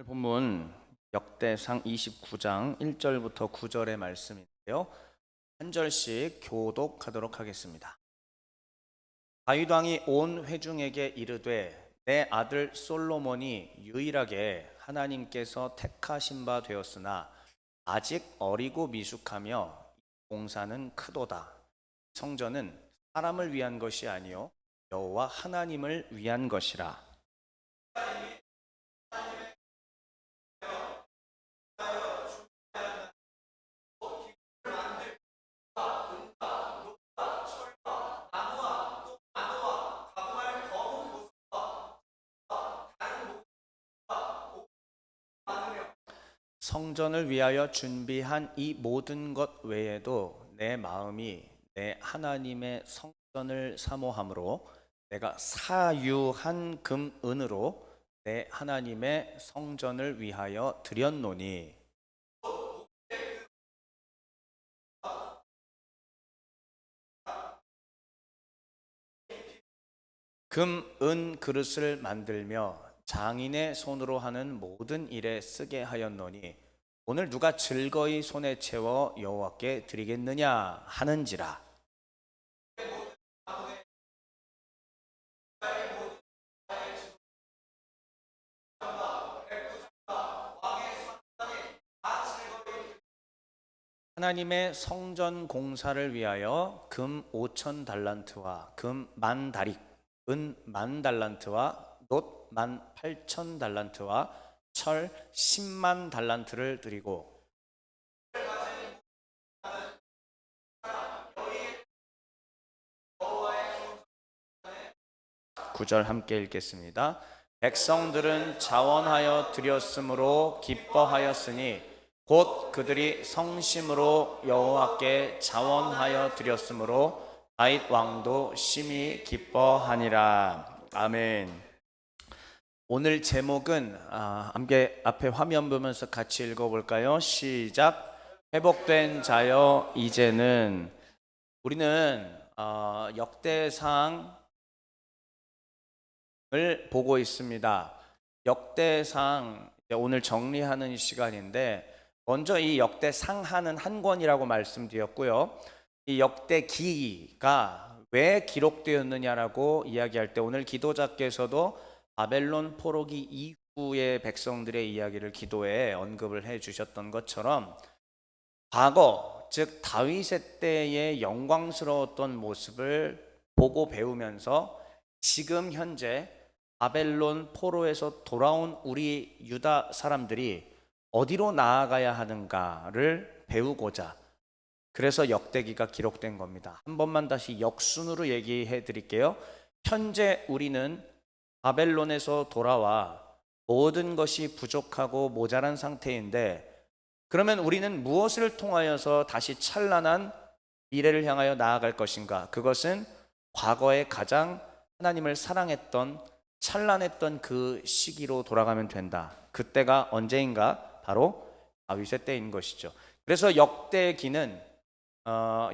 오늘 본문 역대상 29장 1절부터 9절의 말씀인데요. 한 절씩 교독하도록 하겠습니다. 다윗 왕이 온 회중에게 이르되 내 아들 솔로몬이 유일하게 하나님께서 택하신 바 되었으나 아직 어리고 미숙하며 공사는 크도다. 성전은 사람을 위한 것이 아니요 여호와 하나님을 위한 것이라. 성전을 위하여 준비한 이 모든 것 외에도 내 마음이 내 하나님의 성전을 사모함으로 내가 사유한 금 은으로 내 하나님의 성전을 위하여 드렸노니. 금, 은 그릇을 만들며 장인의 손으로 하는 모든 일에 쓰게 하였노니 오늘 누가 즐거이 손에 채워 여호와께 드리겠느냐 하는지라. 하나님의 성전 공사를 위하여 금 5천 달란트와 금 1,000다릭, 은 10,000달란트와 놋 18,000달란트와 철 100,000달란트를 드리고. 9절 함께 읽겠습니다. 백성들은 자원하여 드렸으므로 기뻐하였으니 곧 그들이 성심으로 여호와께 자원하여 드렸으므로 다윗 왕도 심히 기뻐하니라. 아멘. 오늘 제목은 함께 앞에 화면 보면서 같이 읽어볼까요? 시작. 회복된 자여 이제는. 우리는 역대상을 보고 있습니다. 역대상 오늘 정리하는 시간인데, 먼저 이 역대상하는 한 권이라고 말씀드렸고요. 이 역대기가 왜 기록되었느냐라고 이야기할 때 오늘 기도자께서도 바벨론 포로기 이후의 백성들의 이야기를 기도에 언급을 해 주셨던 것처럼 과거, 즉 다윗의 때의 영광스러웠던 모습을 보고 배우면서 지금 현재 바벨론 포로에서 돌아온 우리 유다 사람들이 어디로 나아가야 하는가를 배우고자, 그래서 역대기가 기록된 겁니다. 한 번만 다시 역순으로 얘기해 드릴게요. 현재 우리는 바벨론에서 돌아와 모든 것이 부족하고 모자란 상태인데, 그러면 우리는 무엇을 통하여서 다시 찬란한 미래를 향하여 나아갈 것인가? 그것은 과거에 가장 하나님을 사랑했던 찬란했던 그 시기로 돌아가면 된다. 그때가 언제인가? 바로 다윗의 때인 것이죠. 그래서 역대기는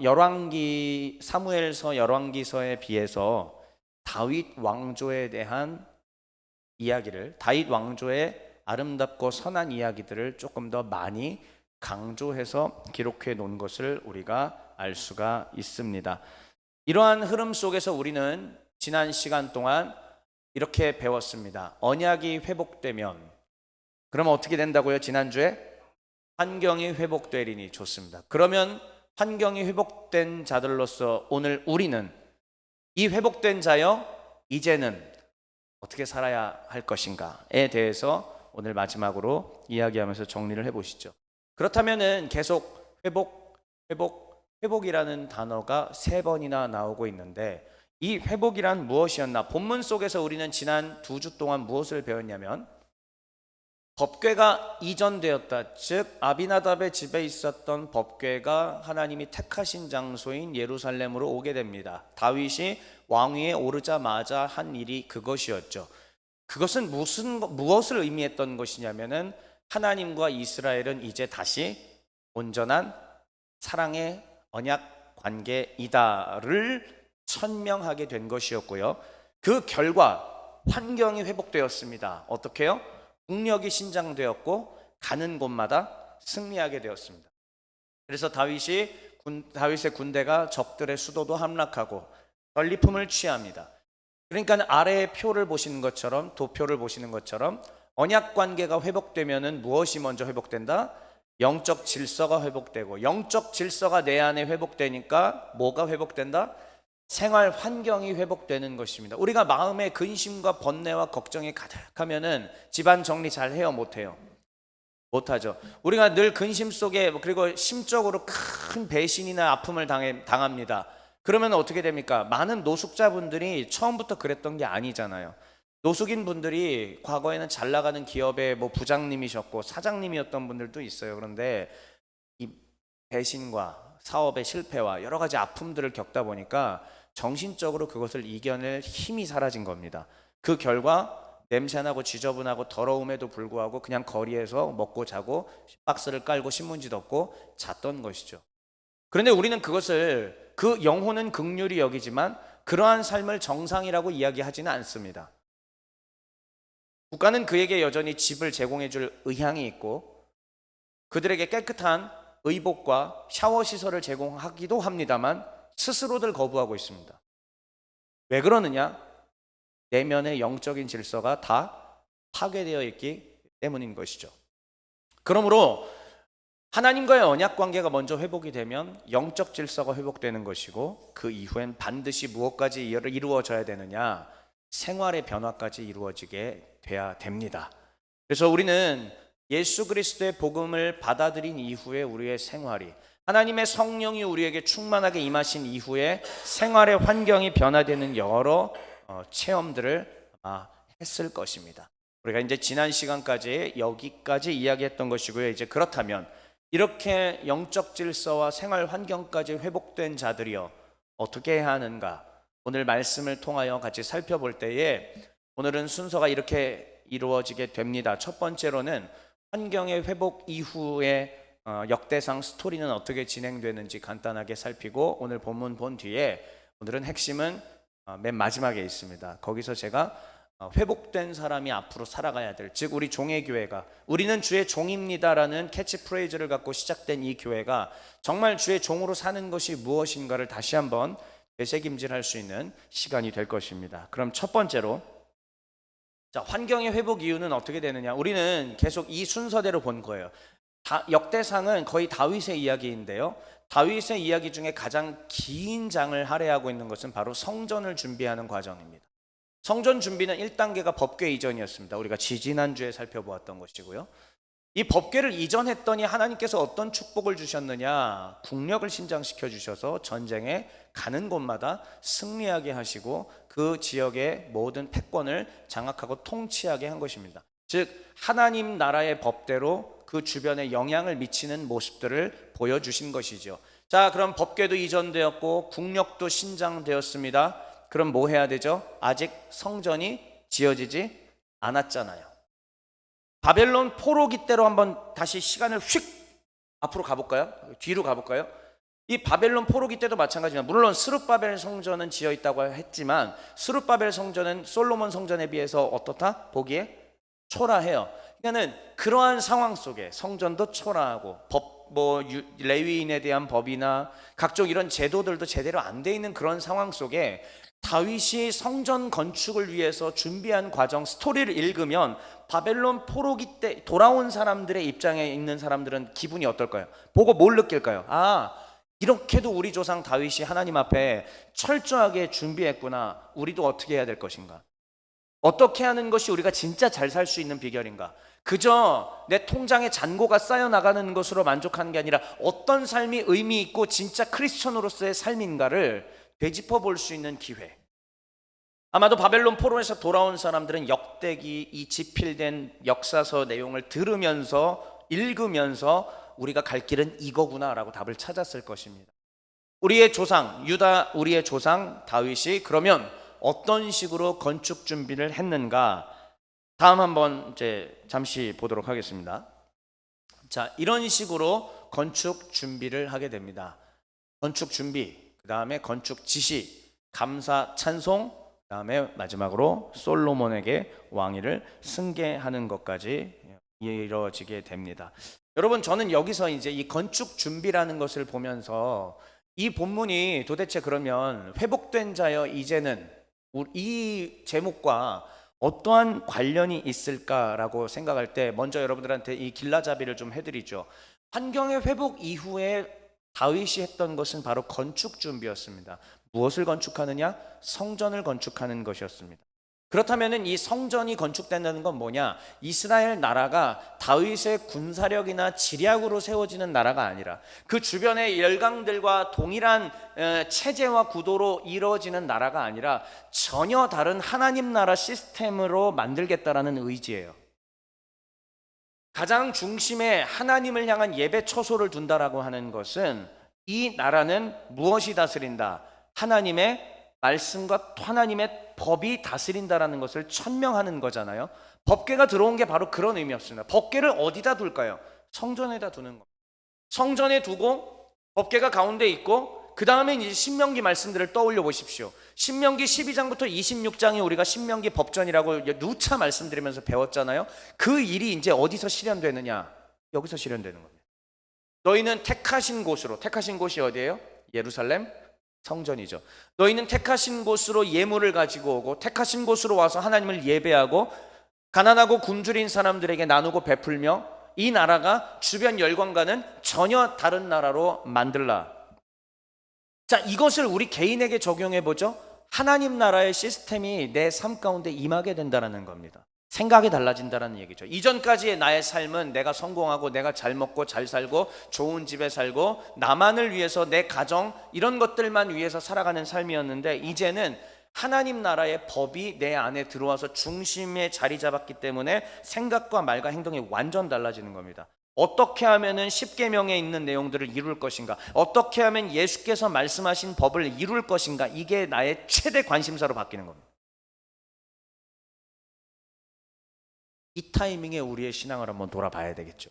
열왕기, 사무엘서, 열왕기서에 비해서 다윗 왕조에 대한 이야기를, 다윗 왕조의 아름답고 선한 이야기들을 조금 더 많이 강조해서 기록해 놓은 것을 우리가 알 수가 있습니다. 이러한 흐름 속에서 우리는 지난 시간 동안 이렇게 배웠습니다. 언약이 회복되면, 그러면 어떻게 된다고요? 지난주에 환경이 회복되리니. 좋습니다. 그러면 환경이 회복된 자들로서 오늘 우리는 이 회복된 자여 이제는 어떻게 살아야 할 것인가에 대해서 오늘 마지막으로 이야기하면서 정리를 해보시죠. 그렇다면은 계속 회복이라는 단어가 3번이나 나오고 있는데, 이 회복이란 무엇이었나? 본문 속에서 우리는 지난 2주 동안 무엇을 배웠냐면, 법궤가 이전되었다. 즉 아비나답의 집에 있었던 법궤가 하나님이 택하신 장소인 예루살렘으로 오게 됩니다. 다윗이 왕위에 오르자마자 한 일이 그것이었죠. 그것은 무엇을 의미했던 것이냐면은 하나님과 이스라엘은 이제 다시 온전한 사랑의 언약 관계이다를 천명하게 된 것이었고요. 그 결과 환경이 회복되었습니다. 어떻게요? 국력이 신장되었고 가는 곳마다 승리하게 되었습니다. 그래서 다윗의 군대가 적들의 수도도 함락하고 전리품을 취합니다. 그러니까 아래의 표를 보시는 것처럼, 도표를 보시는 것처럼 언약 관계가 회복되면은 무엇이 먼저 회복된다? 영적 질서가 회복되고, 영적 질서가 내 안에 회복되니까 뭐가 회복된다? 생활 환경이 회복되는 것입니다. 우리가 마음에 근심과 번뇌와 걱정이 가득하면은 집안 정리 잘 해요, 못 해요? 못하죠. 우리가 늘 근심 속에, 그리고 심적으로 큰 배신이나 아픔을 당합니다. 그러면 어떻게 됩니까? 많은 노숙자분들이 처음부터 그랬던 게 아니잖아요. 노숙인 분들이 과거에는 잘 나가는 기업의 뭐 부장님이셨고 사장님이었던 분들도 있어요. 그런데 이 배신과 사업의 실패와 여러 가지 아픔들을 겪다 보니까 정신적으로 그것을 이겨낼 힘이 사라진 겁니다. 그 결과 냄새나고 지저분하고 더러움에도 불구하고 그냥 거리에서 먹고 자고 박스를 깔고 신문지 덮고 잤던 것이죠. 그런데 우리는 그것을, 그 영혼은 긍휼히 여기지만 그러한 삶을 정상이라고 이야기하지는 않습니다. 국가는 그에게 여전히 집을 제공해 줄 의향이 있고 그들에게 깨끗한 의복과 샤워 시설을 제공하기도 합니다만 스스로들 거부하고 있습니다. 왜 그러느냐? 내면의 영적인 질서가 다 파괴되어 있기 때문인 것이죠. 그러므로 하나님과의 언약 관계가 먼저 회복이 되면 영적 질서가 회복되는 것이고, 그 이후엔 반드시 무엇까지 이루어져야 되느냐? 생활의 변화까지 이루어지게 돼야 됩니다. 그래서 우리는 예수 그리스도의 복음을 받아들인 이후에 우리의 생활이, 하나님의 성령이 우리에게 충만하게 임하신 이후에 생활의 환경이 변화되는 여러 체험들을 아마 했을 것입니다. 우리가 이제 지난 시간까지 여기까지 이야기했던 것이고요. 이제 그렇다면 이렇게 영적 질서와 생활 환경까지 회복된 자들이여 어떻게 해야 하는가? 오늘 말씀을 통하여 같이 살펴볼 때에 오늘은 순서가 이렇게 이루어지게 됩니다. 첫 번째로는 환경의 회복 이후에 역대상 스토리는 어떻게 진행되는지 간단하게 살피고, 오늘 본문 본 뒤에 오늘은 핵심은 맨 마지막에 있습니다. 거기서 제가 회복된 사람이 앞으로 살아가야 될, 즉 우리 종의 교회가, 우리는 주의 종입니다라는 캐치프레이즈를 갖고 시작된 이 교회가 정말 주의 종으로 사는 것이 무엇인가를 다시 한번 되새김질할 수 있는 시간이 될 것입니다. 그럼 첫 번째로, 자, 환경의 회복 이유는 어떻게 되느냐? 우리는 계속 이 순서대로 본 거예요. 역대상은 거의 다윗의 이야기인데요, 다윗의 이야기 중에 가장 긴 장을 할애하고 있는 것은 바로 성전을 준비하는 과정입니다. 성전 준비는 1단계가 법궤 이전이었습니다. 우리가 지지난주에 살펴보았던 것이고요. 이 법궤를 이전했더니 하나님께서 어떤 축복을 주셨느냐? 국력을 신장시켜 주셔서 전쟁에 가는 곳마다 승리하게 하시고 그 지역의 모든 패권을 장악하고 통치하게 한 것입니다. 즉 하나님 나라의 법대로 그 주변에 영향을 미치는 모습들을 보여주신 것이죠. 자, 그럼 법궤도 이전되었고 국력도 신장되었습니다. 그럼 뭐 해야 되죠? 아직 성전이 지어지지 않았잖아요. 바벨론 포로기 때로 한번 다시 시간을 휙 앞으로 가볼까요? 뒤로 가볼까요? 이 바벨론 포로기 때도 마찬가지입니다. 물론 스룹바벨 성전은 지어 있다고 했지만 스룹바벨 성전은 솔로몬 성전에 비해서 어떻다? 보기에 초라해요. 그러니까는 그러한 상황 속에 성전도 초라하고 레위인에 대한 법이나 각종 이런 제도들도 제대로 안 돼 있는 그런 상황 속에 다윗이 성전 건축을 위해서 준비한 과정 스토리를 읽으면 바벨론 포로기 때 돌아온 사람들의 입장에 있는 사람들은 기분이 어떨까요? 보고 뭘 느낄까요? 아, 이렇게도 우리 조상 다윗이 하나님 앞에 철저하게 준비했구나. 우리도 어떻게 해야 될 것인가? 어떻게 하는 것이 우리가 진짜 잘 살 수 있는 비결인가? 그저 내 통장에 잔고가 쌓여 나가는 것으로 만족하는 게 아니라 어떤 삶이 의미 있고 진짜 크리스천으로서의 삶인가를 되짚어 볼 수 있는 기회. 아마도 바벨론 포로에서 돌아온 사람들은 역대기, 이 지필된 역사서 내용을 들으면서 읽으면서 우리가 갈 길은 이거구나라고 답을 찾았을 것입니다. 우리의 조상 유다, 우리의 조상 다윗이 그러면 어떤 식으로 건축 준비를 했는가? 다음 한번 이제 잠시 보도록 하겠습니다. 자, 이런 식으로 건축 준비를 하게 됩니다. 건축 준비, 그 다음에 건축 지시, 감사, 찬송, 그다음에 마지막으로 솔로몬에게 왕위를 승계하는 것까지 이루어지게 됩니다. 여러분, 저는 여기서 이제 이 건축 준비라는 것을 보면서 이 본문이 도대체 그러면 회복된 자여 이제는 이 제목과 어떠한 관련이 있을까라고 생각할 때 먼저 여러분들한테 이 길라잡이를 좀 해드리죠. 환경의 회복 이후에 다윗이 했던 것은 바로 건축 준비였습니다. 무엇을 건축하느냐? 성전을 건축하는 것이었습니다. 그렇다면 이 성전이 건축된다는 건 뭐냐? 이스라엘 나라가 다윗의 군사력이나 지략으로 세워지는 나라가 아니라 그 주변의 열강들과 동일한 체제와 구도로 이루어지는 나라가 아니라 전혀 다른 하나님 나라 시스템으로 만들겠다라는 의지예요. 가장 중심에 하나님을 향한 예배 처소를 둔다라고 하는 것은 이 나라는 무엇이 다스린다? 하나님의 말씀과 하나님의 법이 다스린다라는 것을 천명하는 거잖아요. 법궤가 들어온 게 바로 그런 의미였습니다. 법궤를 어디다 둘까요? 성전에다 두는 겁니다. 성전에 두고 법궤가 가운데 있고 그 다음에 이제 신명기 말씀들을 떠올려 보십시오. 신명기 12장부터 26장이 우리가 신명기 법전이라고 누차 말씀드리면서 배웠잖아요. 그 일이 이제 어디서 실현되느냐? 여기서 실현되는 겁니다. 너희는 택하신 곳으로, 택하신 곳이 어디예요? 예루살렘 성전이죠. 너희는 택하신 곳으로 예물을 가지고 오고 택하신 곳으로 와서 하나님을 예배하고 가난하고 굶주린 사람들에게 나누고 베풀며 이 나라가 주변 열강과는 전혀 다른 나라로 만들라. 자, 이것을 우리 개인에게 적용해 보죠. 하나님 나라의 시스템이 내 삶 가운데 임하게 된다는 겁니다. 생각이 달라진다는 얘기죠. 이전까지의 나의 삶은 내가 성공하고 내가 잘 먹고 잘 살고 좋은 집에 살고 나만을 위해서 내 가정 이런 것들만 위해서 살아가는 삶이었는데 이제는 하나님 나라의 법이 내 안에 들어와서 중심에 자리 잡았기 때문에 생각과 말과 행동이 완전 달라지는 겁니다. 어떻게 하면은 십계명에 있는 내용들을 이룰 것인가? 어떻게 하면 예수께서 말씀하신 법을 이룰 것인가? 이게 나의 최대 관심사로 바뀌는 겁니다. 이 타이밍에 우리의 신앙을 한번 돌아봐야 되겠죠.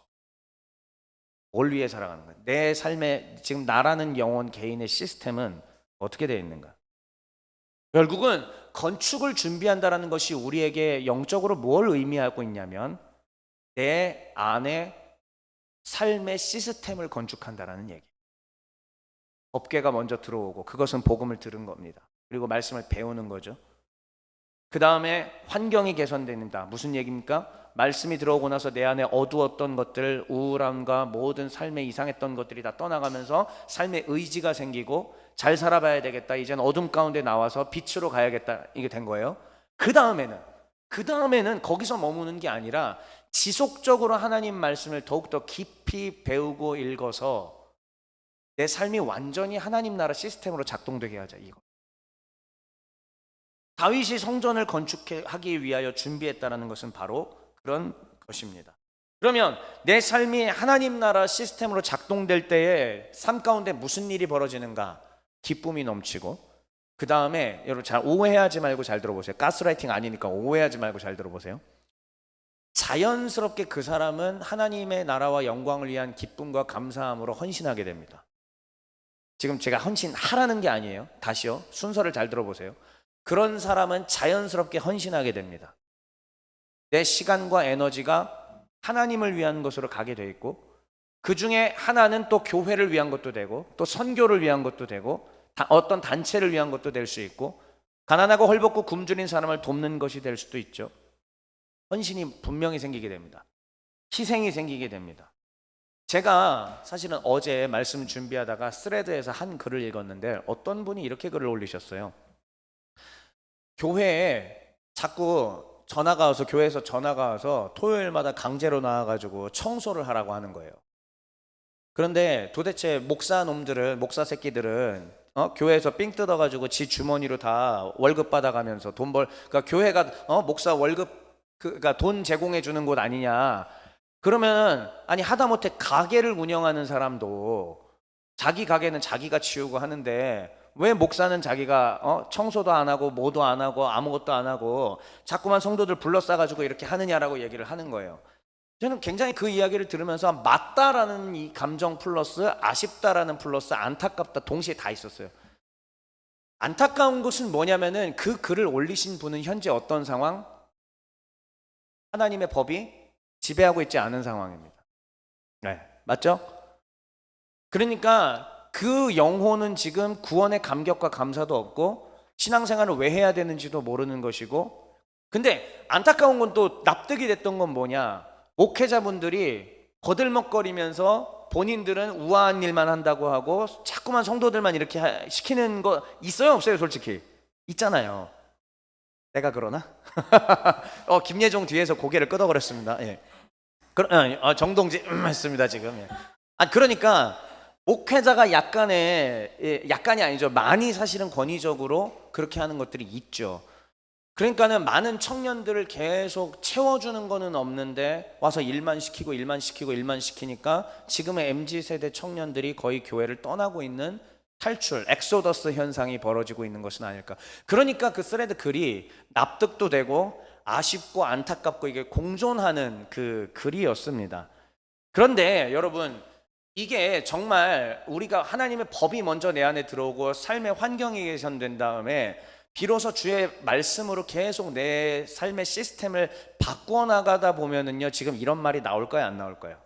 뭘 위해 살아가는 거야? 내 삶에 지금 나라는 영혼 개인의 시스템은 어떻게 되어 있는가? 결국은 건축을 준비한다는 것이 우리에게 영적으로 뭘 의미하고 있냐면 내 안에 삶의 시스템을 건축한다는 얘기. 법궤가 먼저 들어오고 그것은 복음을 들은 겁니다. 그리고 말씀을 배우는 거죠. 그 다음에 환경이 개선됩니다. 무슨 얘기입니까? 말씀이 들어오고 나서 내 안에 어두웠던 것들, 우울함과 모든 삶에 이상했던 것들이 다 떠나가면서 삶의 의지가 생기고 잘 살아봐야 되겠다. 이제는 어둠 가운데 나와서 빛으로 가야겠다. 이게 된 거예요. 그 다음에는 거기서 머무는 게 아니라 지속적으로 하나님 말씀을 더욱더 깊이 배우고 읽어서 내 삶이 완전히 하나님 나라 시스템으로 작동되게 하자. 이거. 다윗이 성전을 건축하기 위하여 준비했다는 것은 바로 그런 것입니다. 그러면 내 삶이 하나님 나라 시스템으로 작동될 때에 삶 가운데 무슨 일이 벌어지는가? 기쁨이 넘치고 그 다음에 여러분 잘 오해하지 말고 잘 들어보세요. 가스라이팅 아니니까 오해하지 말고 잘 들어보세요. 자연스럽게 그 사람은 하나님의 나라와 영광을 위한 기쁨과 감사함으로 헌신하게 됩니다. 지금 제가 헌신하라는 게 아니에요. 다시요. 순서를 잘 들어보세요. 그런 사람은 자연스럽게 헌신하게 됩니다. 내 시간과 에너지가 하나님을 위한 것으로 가게 돼 있고 그 중에 하나는 또 교회를 위한 것도 되고 또 선교를 위한 것도 되고 어떤 단체를 위한 것도 될 수 있고 가난하고 헐벗고 굶주린 사람을 돕는 것이 될 수도 있죠. 헌신이 분명히 생기게 됩니다. 희생이 생기게 됩니다. 제가 사실은 어제 말씀 준비하다가 스레드에서 한 글을 읽었는데 어떤 분이 이렇게 글을 올리셨어요. 교회에 자꾸 전화가 와서 교회에서 전화가 와서 토요일마다 강제로 나와가지고 청소를 하라고 하는 거예요. 그런데 도대체 목사 새끼들은 교회에서 삥 뜯어가지고 지 주머니로 다 월급 받아가면서 그러니까 교회가 목사 월급 그러니까 돈 제공해 주는 곳 아니냐. 그러면 아니 하다못해 가게를 운영하는 사람도 자기 가게는 자기가 치우고 하는데 왜 목사는 자기가 청소도 안 하고 뭐도 안 하고 아무것도 안 하고 자꾸만 성도들 불러싸가지고 이렇게 하느냐라고 얘기를 하는 거예요. 저는 굉장히 그 이야기를 들으면서 맞다라는 이 감정 플러스 아쉽다라는 플러스 안타깝다 동시에 다 있었어요. 안타까운 것은 뭐냐면은 그 글을 올리신 분은 현재 어떤 상황? 하나님의 법이 지배하고 있지 않은 상황입니다. 네, 맞죠? 그러니까 그 영혼은 지금 구원의 감격과 감사도 없고 신앙생활을 왜 해야 되는지도 모르는 것이고, 근데 안타까운 건 또 납득이 됐던 건 뭐냐? 목회자분들이 거들먹거리면서 본인들은 우아한 일만 한다고 하고 자꾸만 성도들만 이렇게 시키는 거 있어요 없어요? 솔직히 있잖아요. 내가 그러나? 김예종 뒤에서 고개를 끄덕거렸습니다. 예. 정동지 했습니다 지금. 예. 그러니까 목회자가 약간이 아니죠. 많이 사실은 권위적으로 그렇게 하는 것들이 있죠. 그러니까는 많은 청년들을 계속 채워주는 거는 없는데 와서 일만 시키고 일만 시키니까 지금의 MZ세대 청년들이 거의 교회를 떠나고 있는 탈출, 엑소더스 현상이 벌어지고 있는 것은 아닐까. 그러니까 그 스레드 글이 납득도 되고 아쉽고 안타깝고 이게 공존하는 그 글이었습니다. 그런데 여러분, 이게 정말 우리가 하나님의 법이 먼저 내 안에 들어오고 삶의 환경이 개선된 다음에 비로소 주의 말씀으로 계속 내 삶의 시스템을 바꾸어 나가다 보면은요, 지금 이런 말이 나올까요, 안 나올까요?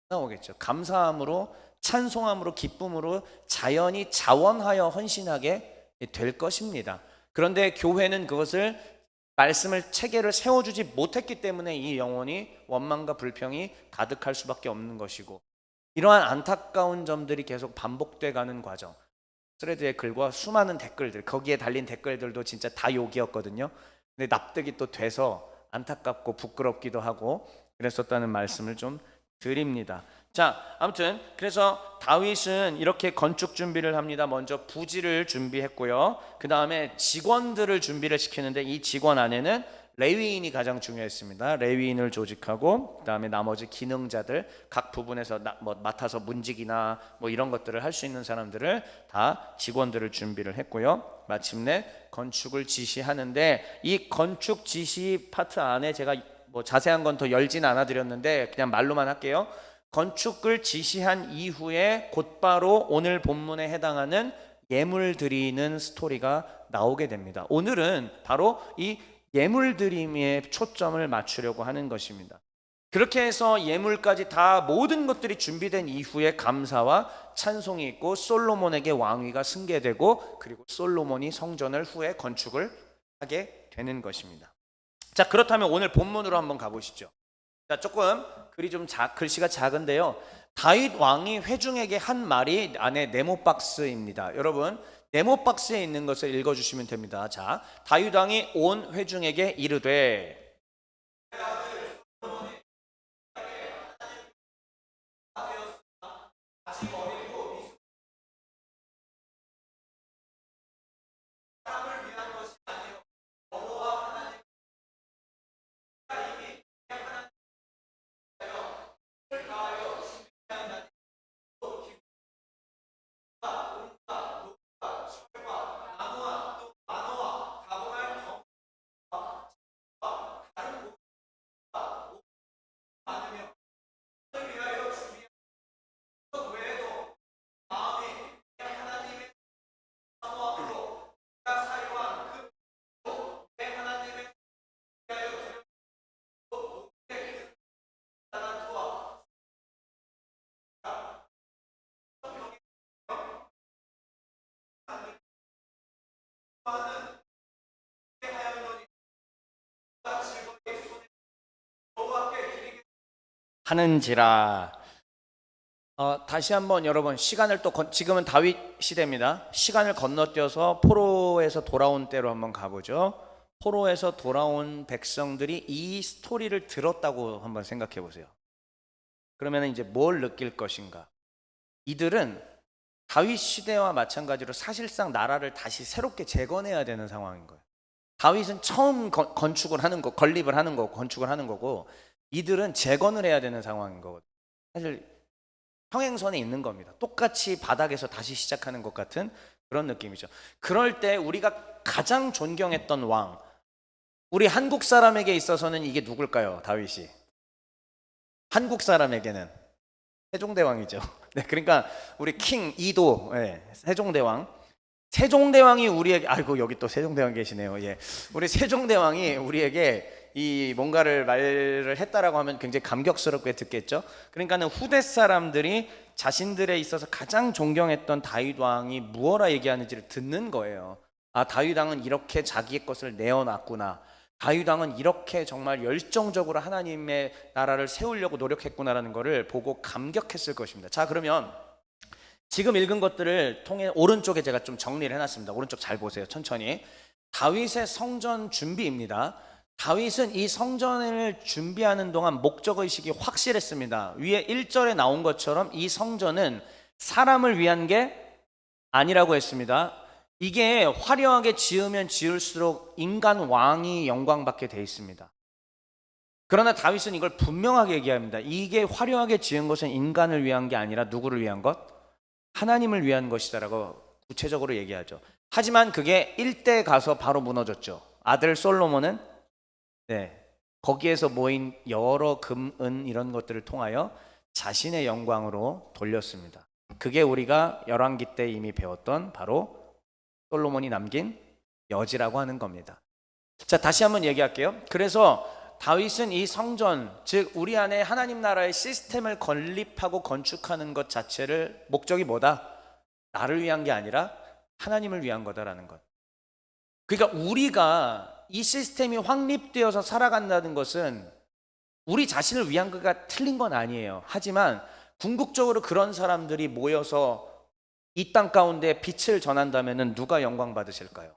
나오겠죠. 감사함으로, 찬송함으로, 기쁨으로 자연히 자원하여 헌신하게 될 것입니다. 그런데 교회는 그것을 말씀을 체계를 세워주지 못했기 때문에 이 영혼이 원망과 불평이 가득할 수밖에 없는 것이고, 이러한 안타까운 점들이 계속 반복돼 가는 과정. 스레드의 글과 수많은 댓글들, 거기에 달린 댓글들도 진짜 다 욕이었거든요. 근데 납득이 또 돼서 안타깝고 부끄럽기도 하고 그랬었다는 말씀을 좀 드립니다. 자, 아무튼 그래서 다윗은 이렇게 건축 준비를 합니다. 먼저 부지를 준비했고요. 그 다음에 직원들을 준비를 시키는데 이 직원 안에는 레위인이 가장 중요했습니다. 레위인을 조직하고 그 다음에 나머지 기능자들, 각 부분에서 맡아서 문직이나 이런 것들을 할 수 있는 사람들을 다 직원들을 준비를 했고요. 마침내 건축을 지시하는데 이 건축 지시 파트 안에 제가 자세한 건 더 열진 않아 드렸는데 그냥 말로만 할게요. 건축을 지시한 이후에 곧바로 오늘 본문에 해당하는 예물 드리는 스토리가 나오게 됩니다. 오늘은 바로 이 예물 드림에 초점을 맞추려고 하는 것입니다. 그렇게 해서 예물까지 다 모든 것들이 준비된 이후에 감사와 찬송이 있고 솔로몬에게 왕위가 승계되고 그리고 솔로몬이 성전을 후에 건축을 하게 되는 것입니다. 자, 그렇다면 오늘 본문으로 한번 가보시죠. 자, 조금 글씨가 작은데요. 다윗 왕이 회중에게 한 말이 안에 네모 박스입니다. 여러분, 네모 박스에 있는 것을 읽어주시면 됩니다. 자, 다윗 왕이 온 회중에게 이르되. 하는지라. 다시 한번 여러분, 시간을 지금은 다윗 시대입니다. 시간을 건너뛰어서 포로에서 돌아온 때로 한번 가보죠. 포로에서 돌아온 백성들이 이 스토리를 들었다고 한번 생각해 보세요. 그러면 이제 뭘 느낄 것인가? 이들은 다윗 시대와 마찬가지로 사실상 나라를 다시 새롭게 재건해야 되는 상황인 거예요. 다윗은 처음 건축을 하는 거, 건립을 하는 거고, 건축을 하는 거고, 이들은 재건을 해야 되는 상황인 거거든요. 사실 평행선에 있는 겁니다. 똑같이 바닥에서 다시 시작하는 것 같은 그런 느낌이죠. 그럴 때 우리가 가장 존경했던 왕, 우리 한국 사람에게 있어서는 이게 누굴까요? 다윗이. 한국 사람에게는 세종대왕이죠. 네, 그러니까 우리 킹 이도, 세종대왕. 세종대왕이 우리에게, 아이고 여기 또 세종대왕 계시네요. 예, 우리 세종대왕이 우리에게 이 뭔가를 말을 했다라고 하면 굉장히 감격스럽게 듣겠죠. 그러니까는 후대 사람들이 자신들에 있어서 가장 존경했던 다윗 왕이 무엇라 얘기하는지를 듣는 거예요. 아, 다윗 왕은 이렇게 자기의 것을 내어놨구나. 다윗 왕은 이렇게 정말 열정적으로 하나님의 나라를 세우려고 노력했구나라는 것을 보고 감격했을 것입니다. 자, 그러면 지금 읽은 것들을 통해 오른쪽에 제가 좀 정리를 해놨습니다. 오른쪽 잘 보세요. 천천히. 다윗의 성전 준비입니다. 다윗은 이 성전을 준비하는 동안 목적의식이 확실했습니다. 위에 1절에 나온 것처럼 이 성전은 사람을 위한 게 아니라고 했습니다. 이게 화려하게 지으면 지을수록 인간 왕이 영광받게 돼 있습니다. 그러나 다윗은 이걸 분명하게 얘기합니다. 이게 화려하게 지은 것은 인간을 위한 게 아니라 누구를 위한 것? 하나님을 위한 것이다라고 구체적으로 얘기하죠. 하지만 그게 일대에 가서 바로 무너졌죠. 아들 솔로몬은 거기에서 모인 여러 금, 은 이런 것들을 통하여 자신의 영광으로 돌렸습니다. 그게 우리가 열왕기 때 이미 배웠던 바로 솔로몬이 남긴 여지라고 하는 겁니다. 자, 다시 한번 얘기할게요. 그래서 다윗은 이 성전, 즉 우리 안에 하나님 나라의 시스템을 건립하고 건축하는 것 자체를 목적이 뭐다? 나를 위한 게 아니라 하나님을 위한 거다라는 것. 그러니까 우리가 이 시스템이 확립되어서 살아간다는 것은 우리 자신을 위한 거가 틀린 건 아니에요. 하지만 궁극적으로 그런 사람들이 모여서 이 땅 가운데 빛을 전한다면 누가 영광 받으실까요?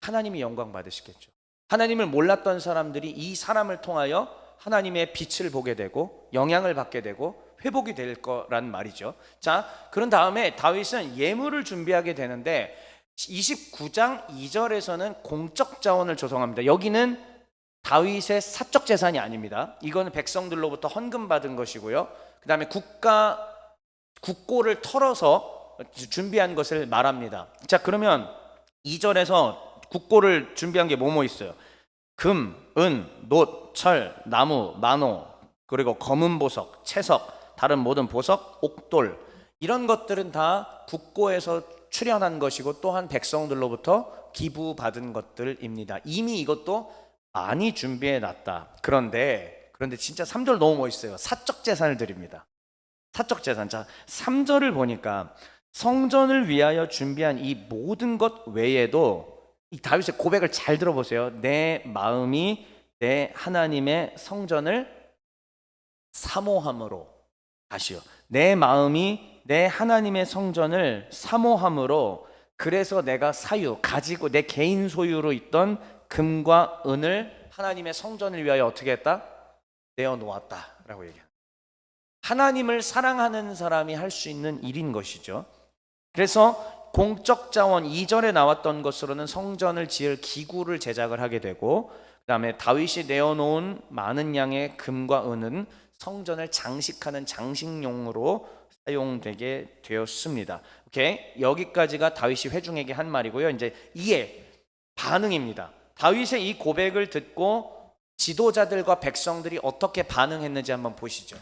하나님이 영광 받으시겠죠. 하나님을 몰랐던 사람들이 이 사람을 통하여 하나님의 빛을 보게 되고 영향을 받게 되고 회복이 될 거란 말이죠. 자, 그런 다음에 다윗은 예물을 준비하게 되는데 29장 2절에서는 공적 자원을 조성합니다. 여기는 다윗의 사적 재산이 아닙니다. 이거는 백성들로부터 헌금 받은 것이고요. 그 다음에 국고를 털어서 준비한 것을 말합니다. 자, 그러면 2절에서 국고를 준비한 게 뭐뭐 있어요? 금, 은, 놋, 철, 나무, 만호, 그리고 검은 보석, 채석, 다른 모든 보석, 옥돌, 이런 것들은 다 국고에서 출연한 것이고 또한 백성들로부터 기부받은 것들입니다. 이미 이것도 많이 준비해 놨다. 그런데 진짜 3절 너무 멋있어요. 사적 재산을 드립니다. 사적 재산. 자, 3절을 보니까 성전을 위하여 준비한 이 모든 것 외에도 이 다윗의 고백을 잘 들어보세요. 내 마음이 내 하나님의 성전을 사모함으로, 다시요. 내 마음이 내 하나님의 성전을 사모함으로, 그래서 내가 가지고 내 개인 소유로 있던 금과 은을 하나님의 성전을 위하여 어떻게 했다? 내어놓았다라고 얘기합니다. 하나님을 사랑하는 사람이 할 수 있는 일인 것이죠. 그래서 공적 자원 2절에 나왔던 것으로는 성전을 지을 기구를 제작을 하게 되고, 그 다음에 다윗이 내어놓은 많은 양의 금과 은은 성전을 장식하는 장식용으로 사용되게 되었습니다. 오케이? 여기까지가 다윗이 회중에게 한 말이고요. 이제 이에 반응입니다. 다윗의 이 고백을 듣고 지도자들과 백성들이 어떻게 반응했는지 한번 보시죠.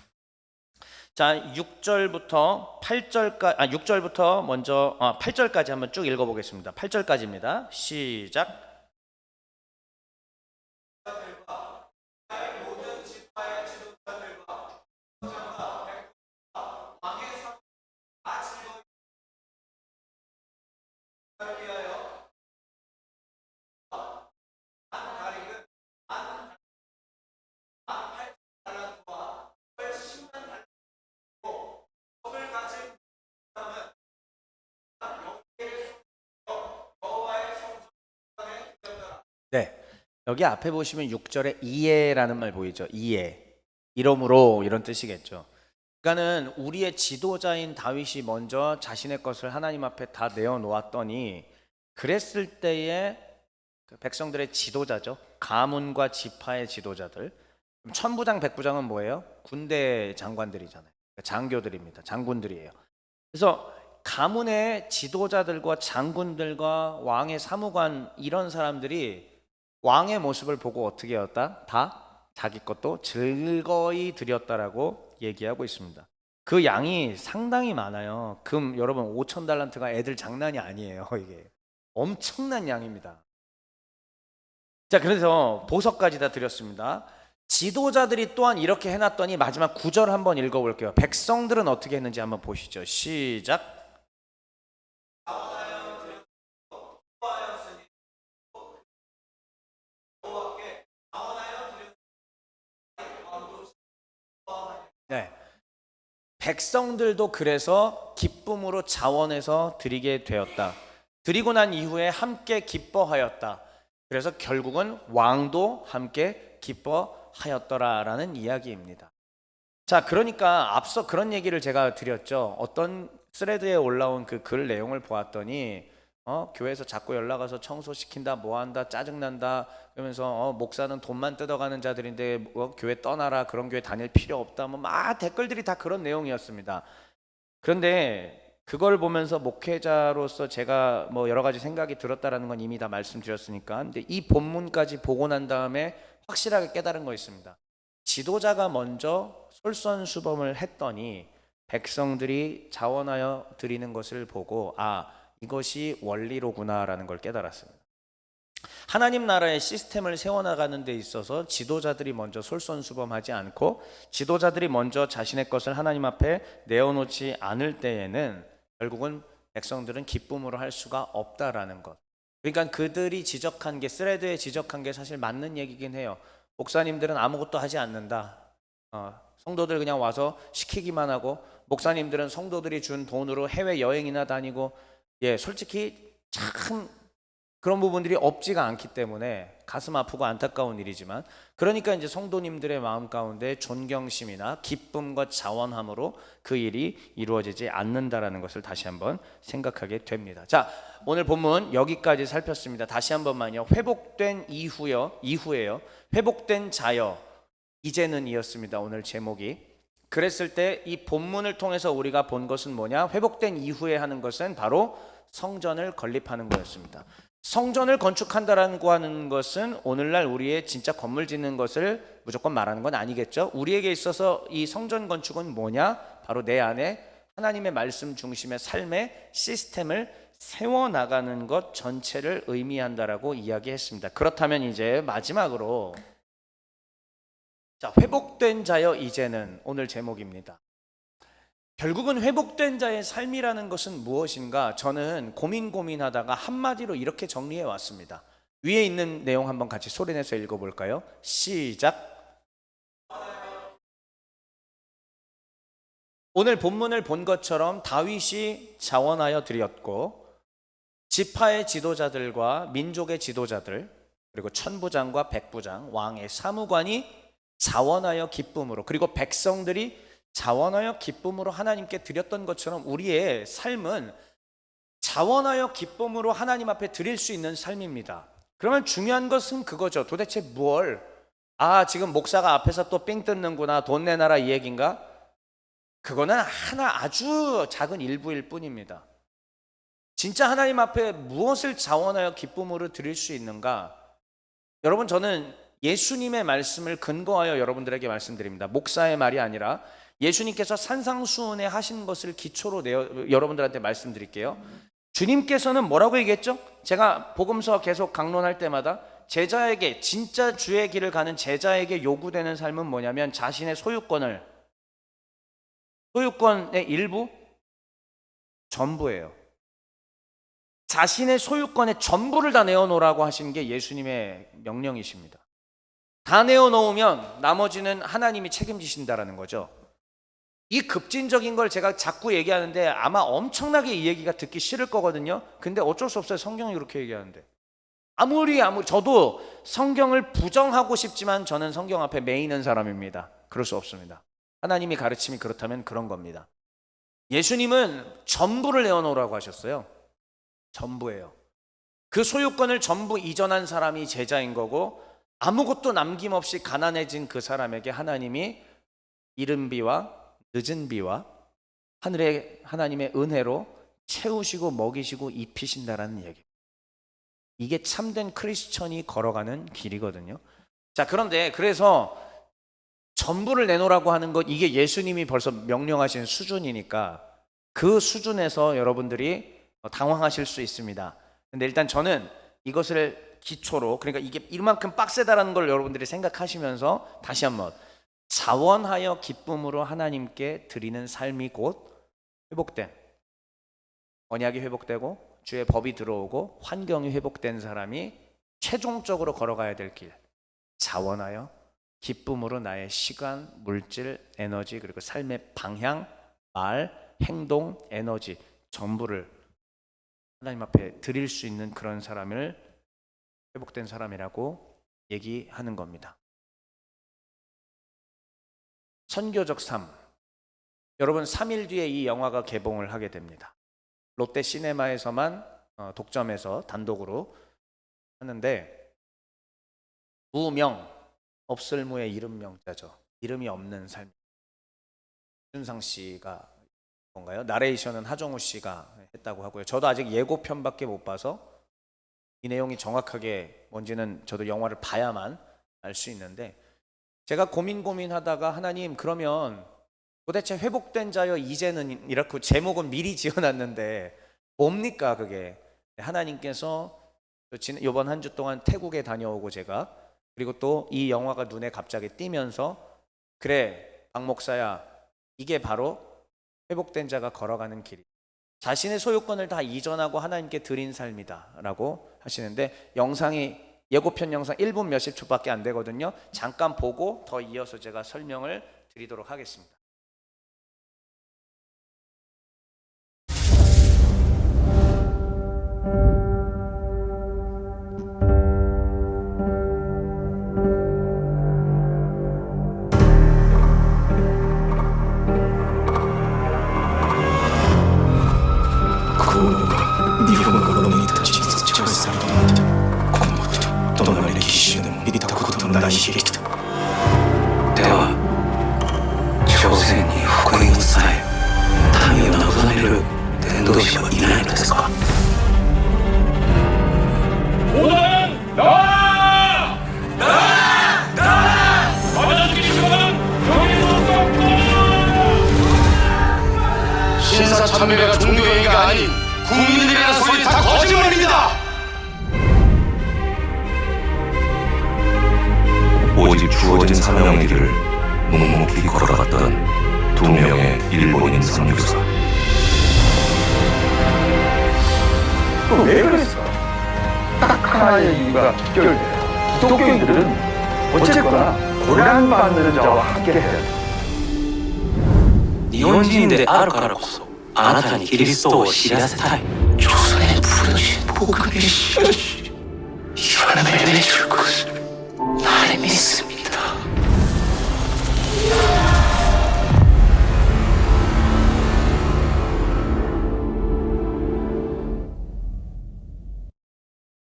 자, 6절부터 8절까지, 6절부터 먼저 8절까지 한번 쭉 읽어보겠습니다. 8절까지입니다. 시작. 네, 여기 앞에 보시면 6절에 이에라는 말 보이죠? 이에, 이러므로, 이런 뜻이겠죠. 그러니까는 우리의 지도자인 다윗이 먼저 자신의 것을 하나님 앞에 다 내어놓았더니, 그랬을 때에 백성들의 지도자죠, 가문과 지파의 지도자들, 천부장 백부장은 뭐예요? 군대 장관들이잖아요. 장교들입니다. 장군들이에요. 그래서 가문의 지도자들과 장군들과 왕의 사무관, 이런 사람들이 왕의 모습을 보고 어떻게 했다? 다 자기 것도 즐거이 드렸다라고 얘기하고 있습니다. 그 양이 상당히 많아요. 금 여러분 5,000달란트가 애들 장난이 아니에요. 이게 엄청난 양입니다. 자, 그래서 보석까지 다 드렸습니다. 지도자들이 또한 이렇게 해놨더니 마지막 9절 한번 읽어볼게요. 백성들은 어떻게 했는지 한번 보시죠. 시작. 네, 백성들도 그래서 기쁨으로 자원해서 드리게 되었다. 드리고 난 이후에 함께 기뻐하였다. 그래서 결국은 왕도 함께 기뻐하였더라라는 이야기입니다. 자, 그러니까 앞서 그런 얘기를 제가 드렸죠. 어떤 스레드에 올라온 그 글 내용을 보았더니 교회에서 자꾸 연락 와서 청소시킨다, 뭐한다, 짜증난다 그러면서 목사는 돈만 뜯어가는 자들인데 교회 떠나라, 그런 교회 다닐 필요 없다, 뭐 막 댓글들이 다 그런 내용이었습니다. 그런데 그걸 보면서 목회자로서 제가 뭐 여러 가지 생각이 들었다라는 건 이미 다 말씀드렸으니까, 근데 이 본문까지 보고 난 다음에 확실하게 깨달은 거 있습니다. 지도자가 먼저 솔선수범을 했더니 백성들이 자원하여 드리는 것을 보고 이것이 원리로구나라는 걸 깨달았습니다. 하나님 나라의 시스템을 세워나가는 데 있어서 지도자들이 먼저 솔선수범하지 않고 지도자들이 먼저 자신의 것을 하나님 앞에 내어놓지 않을 때에는 결국은 백성들은 기쁨으로 할 수가 없다라는 것. 그러니까 그들이 지적한 게, 스레드에 지적한 게 사실 맞는 얘기긴 해요. 목사님들은 아무것도 하지 않는다. 성도들 그냥 와서 시키기만 하고, 목사님들은 성도들이 준 돈으로 해외 여행이나 다니고, 솔직히 참 그런 부분들이 없지가 않기 때문에 가슴 아프고 안타까운 일이지만, 그러니까 이제 성도님들의 마음 가운데 존경심이나 기쁨과 자원함으로 그 일이 이루어지지 않는다라는 것을 다시 한번 생각하게 됩니다. 자, 오늘 본문 여기까지 살폈습니다. 다시 한 번만요. 회복된 이후에요. 회복된 자여 이제는 이었습니다. 오늘 제목이. 그랬을 때 이 본문을 통해서 우리가 본 것은 뭐냐? 회복된 이후에 하는 것은 바로 성전을 건립하는 거였습니다. 성전을 건축한다라고 하는 것은 오늘날 우리의 진짜 건물 짓는 것을 무조건 말하는 건 아니겠죠. 우리에게 있어서 이 성전 건축은 뭐냐? 바로 내 안에 하나님의 말씀 중심의 삶의 시스템을 세워나가는 것 전체를 의미한다라고 이야기했습니다. 그렇다면 이제 마지막으로, 자, 회복된 자여 이제는 오늘 제목입니다. 결국은 회복된 자의 삶이라는 것은 무엇인가? 저는 고민하다가 한마디로 이렇게 정리해 왔습니다. 위에 있는 내용 한번 같이 소리내서 읽어볼까요? 시작. 오늘 본문을 본 것처럼 다윗이 자원하여 드렸고, 지파의 지도자들과 민족의 지도자들, 그리고 천부장과 백부장, 왕의 사무관이 자원하여 기쁨으로, 그리고 백성들이 자원하여 기쁨으로 하나님께 드렸던 것처럼 우리의 삶은 자원하여 기쁨으로 하나님 앞에 드릴 수 있는 삶입니다. 그러면 중요한 것은 그거죠. 도대체 뭘? 지금 목사가 앞에서 또 삥 뜯는구나, 돈 내놔라 이 얘기인가? 그거는 아주 작은 일부일 뿐입니다. 진짜 하나님 앞에 무엇을 자원하여 기쁨으로 드릴 수 있는가? 여러분, 저는 예수님의 말씀을 근거하여 여러분들에게 말씀드립니다. 목사의 말이 아니라 예수님께서 산상수훈에 하신 것을 기초로 여러분들한테 말씀드릴게요. 주님께서는 뭐라고 얘기했죠? 제가 복음서 계속 강론할 때마다 제자에게, 진짜 주의 길을 가는 제자에게 요구되는 삶은 뭐냐면 자신의 소유권의 일부, 전부예요. 자신의 소유권의 전부를 다 내어놓으라고 하신 게 예수님의 명령이십니다. 다 내어놓으면 나머지는 하나님이 책임지신다라는 거죠. 이 급진적인 걸 제가 자꾸 얘기하는데 아마 엄청나게 이 얘기가 듣기 싫을 거거든요. 근데 어쩔 수 없어요. 성경이 그렇게 얘기하는데. 아무리 저도 성경을 부정하고 싶지만 저는 성경 앞에 매이는 사람입니다. 그럴 수 없습니다. 하나님이 가르침이 그렇다면 그런 겁니다. 예수님은 전부를 내어놓으라고 하셨어요. 전부예요. 그 소유권을 전부 이전한 사람이 제자인 거고, 아무것도 남김없이 가난해진 그 사람에게 하나님이 이른 비와 늦은 비와 하나님의 은혜로 채우시고 먹이시고 입히신다라는 얘기입니다. 이게 참된 크리스천이 걸어가는 길이거든요. 자, 그런데 그래서 전부를 내놓으라고 하는 것, 이게 예수님이 벌써 명령하신 수준이니까 그 수준에서 여러분들이 당황하실 수 있습니다. 근데 일단 저는 이것을 기초로, 그러니까 이게 이만큼 빡세다라는 걸 여러분들이 생각하시면서 다시 한번 자원하여 기쁨으로 하나님께 드리는 삶이 곧 회복된, 언약이 회복되고 주의 법이 들어오고 환경이 회복된 사람이 최종적으로 걸어가야 될 길, 자원하여 기쁨으로 나의 시간, 물질, 에너지, 그리고 삶의 방향, 말, 행동, 에너지 전부를 하나님 앞에 드릴 수 있는 그런 사람을 회복된 사람이라고 얘기하는 겁니다. 선교적 삶. 여러분 3일 뒤에 이 영화가 개봉을 하게 됩니다. 롯데 시네마에서만 독점해서 단독으로 하는데, 무명, 없을 무의 이름 명자죠. 이름이 없는 삶. 준상 씨가 뭔가요? 나레이션은 하정우 씨가 했다고 하고요. 저도 아직 예고편밖에 못 봐서 이 내용이 정확하게 뭔지는 저도 영화를 봐야만 알 수 있는데, 제가 고민하다가 하나님, 그러면 도대체 회복된 자여 이제는, 이렇게 제목은 미리 지어놨는데 뭡니까 그게? 하나님께서 이번 한 주 동안 태국에 다녀오고 제가, 그리고 또 이 영화가 눈에 갑자기 띄면서, 그래 박 목사야, 이게 바로 회복된 자가 걸어가는 길이, 자신의 소유권을 다 이전하고 하나님께 드린 삶이다 라고 하시는데, 영상이 예고편 영상 1분 몇십 초밖에 안 되거든요. 잠깐 보고 더 이어서 제가 설명을 드리도록 하겠습니다. 참배가 종교행위가 아닌 국민들이라는 소리 다 거짓말입니다. 오직 주어진 사명의 길을 묵묵히 걸어갔던 2명의 일본인 선교사. 또 왜 그랬어? 딱 하나의 이유가 직결돼. 기독교인들은 어쨌거나 고난받는 자와 함께 해야 돼. 日本人であるからこそあなたにキリストを知らせたい조선의 부르신 복음의 씨앗이 열매를 맺을 것을 나는 믿습니다.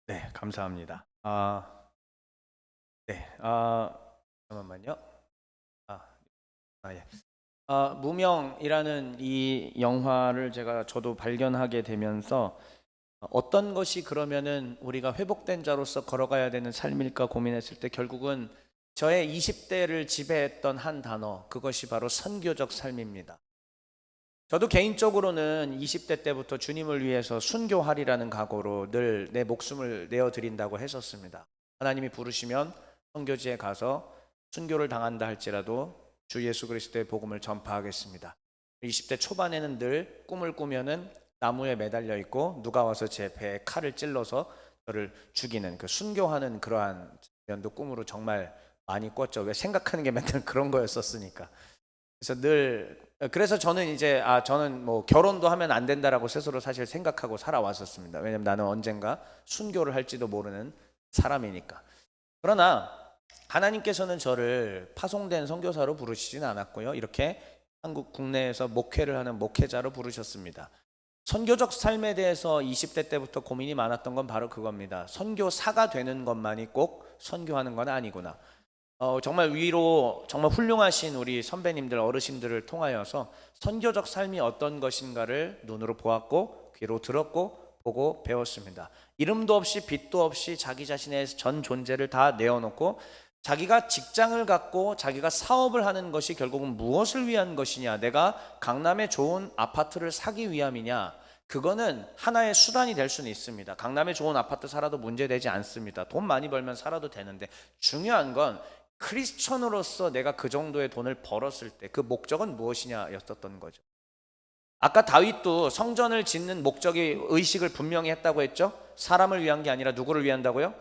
네, 감사합니다. 잠깐만요. 예. 무명이라는 이 영화를 저도 발견하게 되면서, 어떤 것이 그러면은 우리가 회복된 자로서 걸어가야 되는 삶일까 고민했을 때, 결국은 저의 20대를 지배했던 한 단어, 그것이 바로 선교적 삶입니다. 저도 개인적으로는 20대 때부터 주님을 위해서 순교하리라는 각오로 늘 내 목숨을 내어드린다고 했었습니다. 하나님이 부르시면 선교지에 가서 순교를 당한다 할지라도 주 예수 그리스도의 복음을 전파하겠습니다. 20대 초반에는 늘 꿈을 꾸면은 나무에 매달려 있고 누가 와서 제 배에 칼을 찔러서 저를 죽이는, 그 순교하는 그러한 면도 꿈으로 정말 많이 꿨죠. 왜 생각하는 게 맨날 그런 거였었으니까. 그래서 저는 이제 저는 뭐 결혼도 하면 안 된다라고 스스로 사실 생각하고 살아왔었습니다. 왜냐면 나는 언젠가 순교를 할지도 모르는 사람이니까. 그러나 하나님께서는 저를 파송된 선교사로 부르시진 않았고요. 이렇게 한국 국내에서 목회를 하는 목회자로 부르셨습니다. 선교적 삶에 대해서 20대 때부터 고민이 많았던 건 바로 그겁니다. 선교사가 되는 것만이 꼭 선교하는 건 아니구나. 정말 정말 훌륭하신 우리 선배님들, 어르신들을 통하여서 선교적 삶이 어떤 것인가를 눈으로 보았고 귀로 들었고 보고 배웠습니다. 이름도 없이 빛도 없이 자기 자신의 전 존재를 다 내어놓고 자기가 직장을 갖고 자기가 사업을 하는 것이 결국은 무엇을 위한 것이냐, 내가 강남에 좋은 아파트를 사기 위함이냐, 그거는 하나의 수단이 될 수는 있습니다. 강남에 좋은 아파트 살아도 문제되지 않습니다. 돈 많이 벌면 살아도 되는데, 중요한 건 크리스천으로서 내가 그 정도의 돈을 벌었을 때 그 목적은 무엇이냐였었던 거죠. 아까 다윗도 성전을 짓는 목적이, 의식을 분명히 했다고 했죠. 사람을 위한 게 아니라 누구를 위한다고요?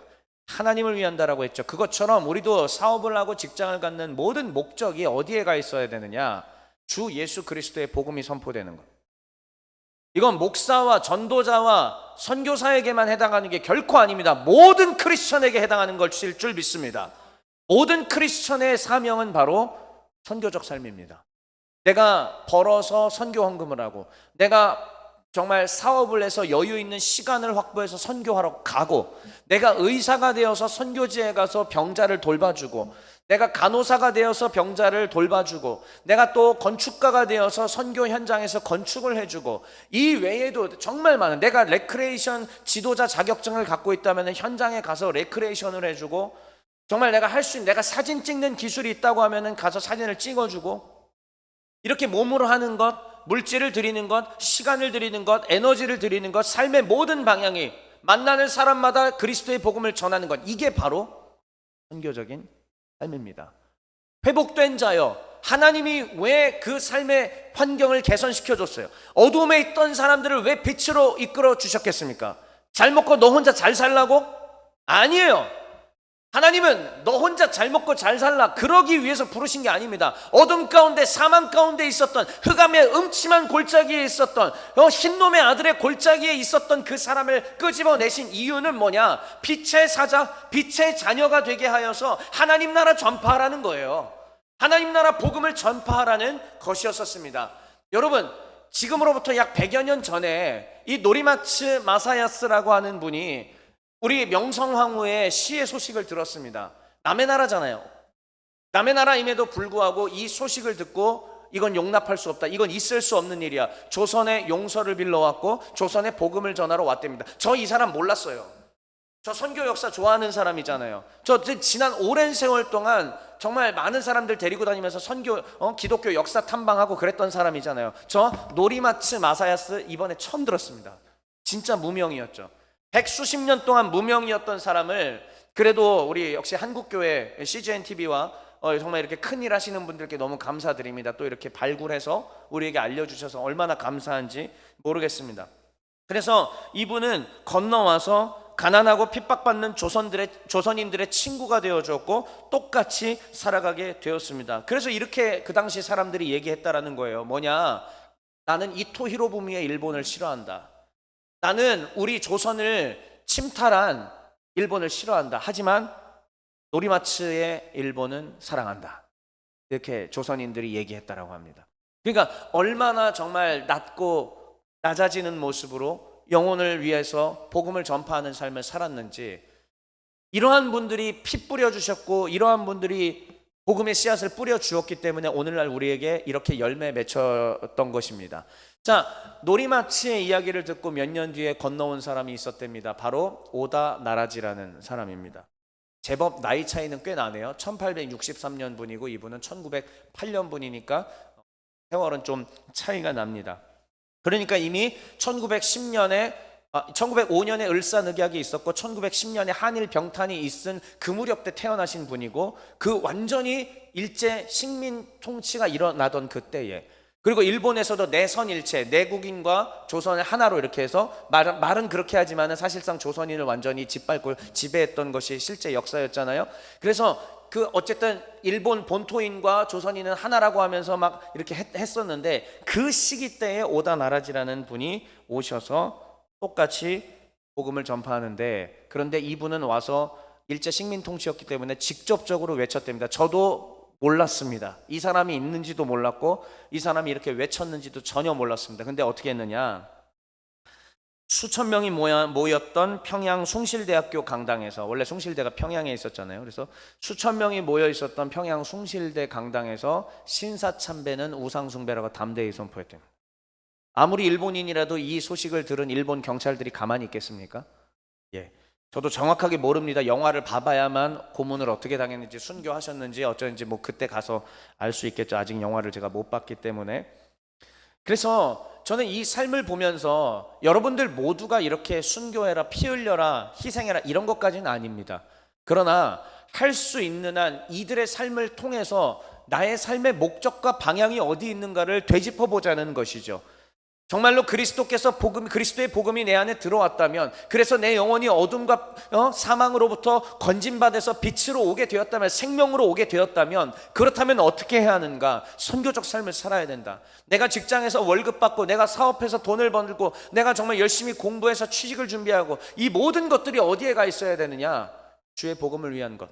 하나님을 위한다라고 했죠. 그것처럼 우리도 사업을 하고 직장을 갖는 모든 목적이 어디에 가 있어야 되느냐? 주 예수 그리스도의 복음이 선포되는 것. 이건 목사와 전도자와 선교사에게만 해당하는 게 결코 아닙니다. 모든 크리스천에게 해당하는 것일 줄 믿습니다. 모든 크리스천의 사명은 바로 선교적 삶입니다. 내가 벌어서 선교 헌금을 하고, 내가 정말 사업을 해서 여유 있는 시간을 확보해서 선교하러 가고, 내가 의사가 되어서 선교지에 가서 병자를 돌봐주고, 내가 간호사가 되어서 병자를 돌봐주고, 내가 또 건축가가 되어서 선교 현장에서 건축을 해주고, 이 외에도 정말 많은, 내가 레크레이션 지도자 자격증을 갖고 있다면 현장에 가서 레크레이션을 해주고, 정말 내가 할 수 있는, 내가 사진 찍는 기술이 있다고 하면 가서 사진을 찍어주고, 이렇게 몸으로 하는 것, 물질을 드리는 것, 시간을 드리는 것, 에너지를 드리는 것, 삶의 모든 방향이 만나는 사람마다 그리스도의 복음을 전하는 것, 이게 바로 선교적인 삶입니다. 회복된 자여, 하나님이 왜 그 삶의 환경을 개선시켜줬어요? 어둠에 있던 사람들을 왜 빛으로 이끌어 주셨겠습니까? 잘 먹고 너 혼자 잘 살라고? 아니에요. 하나님은 너 혼자 잘 먹고 잘 살라, 그러기 위해서 부르신 게 아닙니다. 어둠 가운데, 사망 가운데 있었던, 흑암의 음침한 골짜기에 있었던, 흰놈의 아들의 골짜기에 있었던 그 사람을 끄집어내신 이유는 뭐냐? 빛의 사자, 빛의 자녀가 되게 하여서 하나님 나라 전파하라는 거예요. 하나님 나라 복음을 전파하라는 것이었었습니다. 여러분, 지금으로부터 약 100여 년 전에 이 노리마츠 마사야스라고 하는 분이 우리 명성황후의 시의 소식을 들었습니다. 남의 나라잖아요. 남의 나라임에도 불구하고 이 소식을 듣고 이건 용납할 수 없다, 이건 있을 수 없는 일이야, 조선의 용서를 빌러왔고 조선의 복음을 전하러 왔답니다. 저 이 사람 몰랐어요. 저 선교 역사 좋아하는 사람이잖아요. 저 지난 오랜 세월 동안 정말 많은 사람들 데리고 다니면서 선교, 기독교 역사 탐방하고 그랬던 사람이잖아요. 저 노리마츠 마사야스 이번에 처음 들었습니다. 진짜 무명이었죠. 100수십 년 동안 무명이었던 사람을, 그래도 우리 역시 한국교회 CGNTV와 정말 이렇게 큰일 하시는 분들께 너무 감사드립니다. 또 이렇게 발굴해서 우리에게 알려주셔서 얼마나 감사한지 모르겠습니다. 그래서 이분은 건너와서 가난하고 핍박받는 조선인들의 친구가 되어줬고 똑같이 살아가게 되었습니다. 그래서 이렇게 그 당시 사람들이 얘기했다라는 거예요. 뭐냐? 나는 이토 히로부미의 일본을 싫어한다. 나는 우리 조선을 침탈한 일본을 싫어한다. 하지만 노리마츠의 일본은 사랑한다. 이렇게 조선인들이 얘기했다라고 합니다. 그러니까 얼마나 정말 낮고 낮아지는 모습으로 영혼을 위해서 복음을 전파하는 삶을 살았는지, 이러한 분들이 피 뿌려주셨고 이러한 분들이 복음의 씨앗을 뿌려주었기 때문에 오늘날 우리에게 이렇게 열매 맺혔던 것입니다. 자, 노리마츠의 이야기를 듣고 몇 년 뒤에 건너온 사람이 있었답니다. 바로 오다 나라지라는 사람입니다. 제법 나이 차이는 꽤 나네요. 1863년 분이고 이분은 1908년 분이니까 세월은 좀 차이가 납니다. 그러니까 이미 1905년에 을사늑약이 있었고 1910년에 한일 병탄이 있은 그 무렵 때 태어나신 분이고, 그 완전히 일제 식민 통치가 일어나던 그때에, 그리고 일본에서도 내선일체, 내국인과 조선을 하나로 이렇게 해서 말은 그렇게 하지만 사실상 조선인을 완전히 짓밟고 지배했던 것이 실제 역사였잖아요. 그래서 그 어쨌든 일본 본토인과 조선인은 하나라고 하면서 막 이렇게 했었는데, 그 시기 때에 오다 나라지라는 분이 오셔서 똑같이 복음을 전파하는데, 그런데 이분은 와서 일제 식민 통치였기 때문에 직접적으로 외쳤답니다. 저도 몰랐습니다. 이 사람이 있는지도 몰랐고 이 사람이 이렇게 외쳤는지도 전혀 몰랐습니다. 근데 어떻게 했느냐? 수천 명이 모였던 평양 숭실대학교 강당에서, 원래 숭실대가 평양에 있었잖아요. 그래서 수천 명이 모여 있었던 평양 숭실대 강당에서 신사참배는 우상숭배라고 담대히 선포했답니다. 아무리 일본인이라도 이 소식을 들은 일본 경찰들이 가만히 있겠습니까? 예, 저도 정확하게 모릅니다. 영화를 봐봐야만 고문을 어떻게 당했는지, 순교하셨는지 어쩌는지 뭐 그때 가서 알 수 있겠죠. 아직 영화를 제가 못 봤기 때문에. 그래서 저는 이 삶을 보면서 여러분들 모두가 이렇게 순교해라, 피 흘려라, 희생해라 이런 것까지는 아닙니다. 그러나 할 수 있는 한 이들의 삶을 통해서 나의 삶의 목적과 방향이 어디 있는가를 되짚어 보자는 것이죠. 정말로 그리스도의 복음이 내 안에 들어왔다면, 그래서 내 영혼이 어둠과 사망으로부터 건진받아서 빛으로 오게 되었다면, 생명으로 오게 되었다면, 그렇다면 어떻게 해야 하는가? 선교적 삶을 살아야 된다. 내가 직장에서 월급 받고, 내가 사업해서 돈을 벌고, 내가 정말 열심히 공부해서 취직을 준비하고, 이 모든 것들이 어디에 가 있어야 되느냐? 주의 복음을 위한 것,